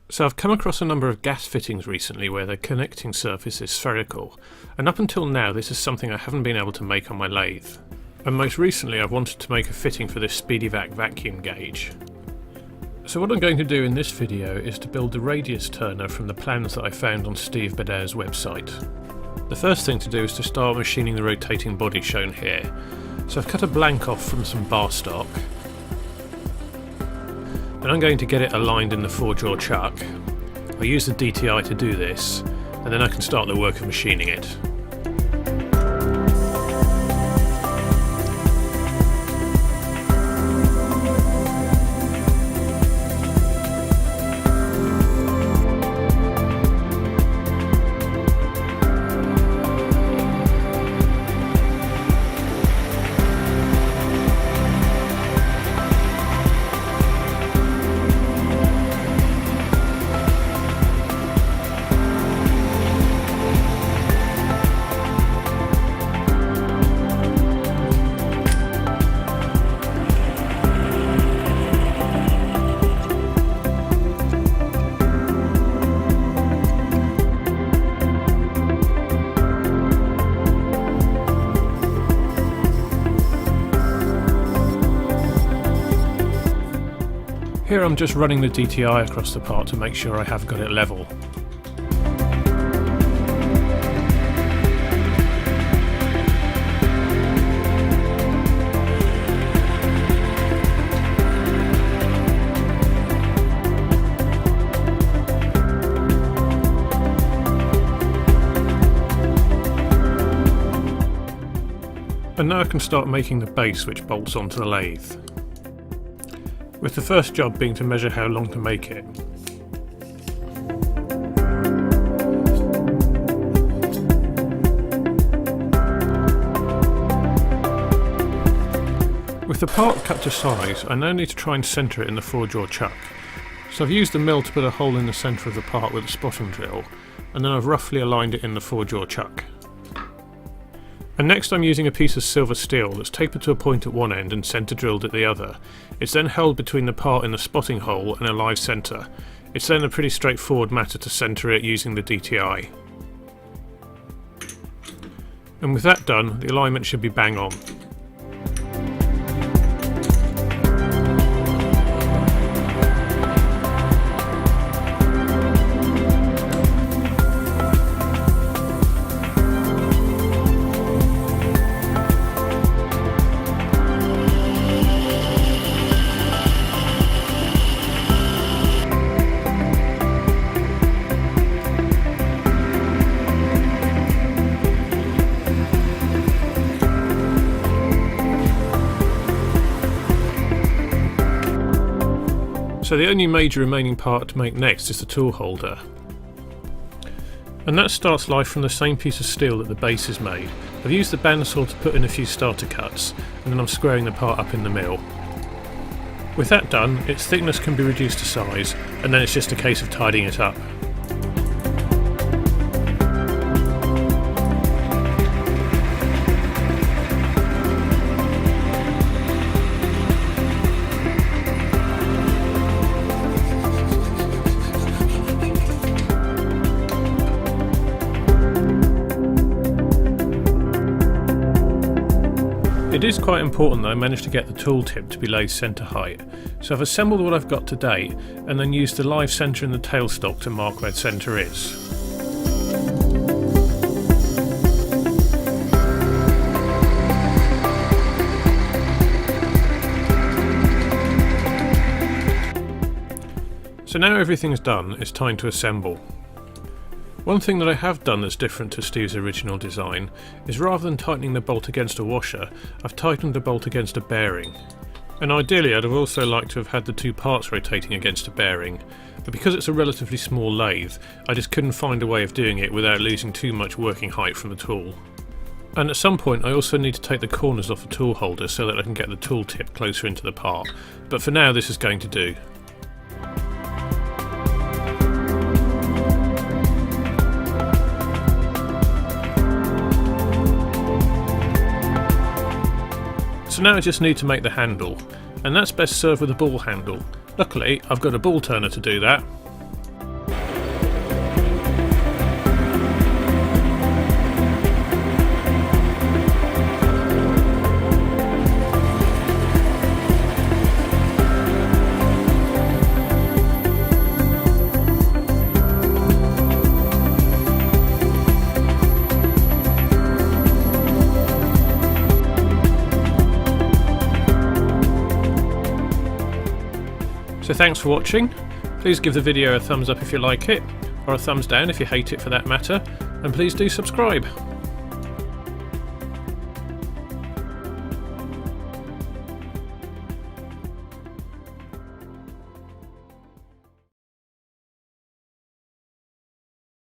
So I've come across a number of gas fittings recently where the connecting surface is spherical, and up until now this is something I haven't been able to make on my lathe. And most recently I've wanted to make a fitting for this SpeedyVac vacuum gauge. So what I'm going to do in this video is to build the radius turner from the plans that I found on Steve Badair's website. The first thing to do is to start machining the rotating body shown here. So I've cut a blank off from some bar stock. And I'm going to get it aligned in the 4-jaw chuck. I'll use the DTI to do this, and then I can start the work of machining it. Here I'm just running the DTI across the part to make sure I have got it level. And now I can start making the base which bolts onto the lathe, with the first job being to measure how long to make it. With the part cut to size, I now need to try and centre it in the 4-jaw chuck. So I've used the mill to put a hole in the centre of the part with a spotting drill, and then I've roughly aligned it in the 4-jaw chuck. And next I'm using a piece of silver steel that's tapered to a point at one end and centre drilled at the other. It's then held between the part in the spotting hole and a live centre. It's then a pretty straightforward matter to centre it using the DTI. And with that done, the alignment should be bang on. So the only major remaining part to make next is the tool holder. And that starts life from the same piece of steel that the base is made. I've used the bandsaw to put in a few starter cuts, and then I'm squaring the part up in the mill. With that done, its thickness can be reduced to size, and then it's just a case of tidying it up. It is quite important that I managed to get the tool tip to be lathe centre height, so I've assembled what I've got to date and then used the live centre in the tailstock to mark where centre is. So now everything's done, it's time to assemble. One thing that I have done that's different to Steve's original design is rather than tightening the bolt against a washer, I've tightened the bolt against a bearing. And ideally I'd have also liked to have had the two parts rotating against a bearing, but because it's a relatively small lathe, I just couldn't find a way of doing it without losing too much working height from the tool. And at some point I also need to take the corners off the tool holder so that I can get the tool tip closer into the part, but for now this is going to do. So now I just need to make the handle, and that's best served with a ball handle. Luckily I've got a ball turner to do that. So thanks for watching. Please give the video a thumbs up if you like it, or a thumbs down if you hate it for that matter, and please do subscribe.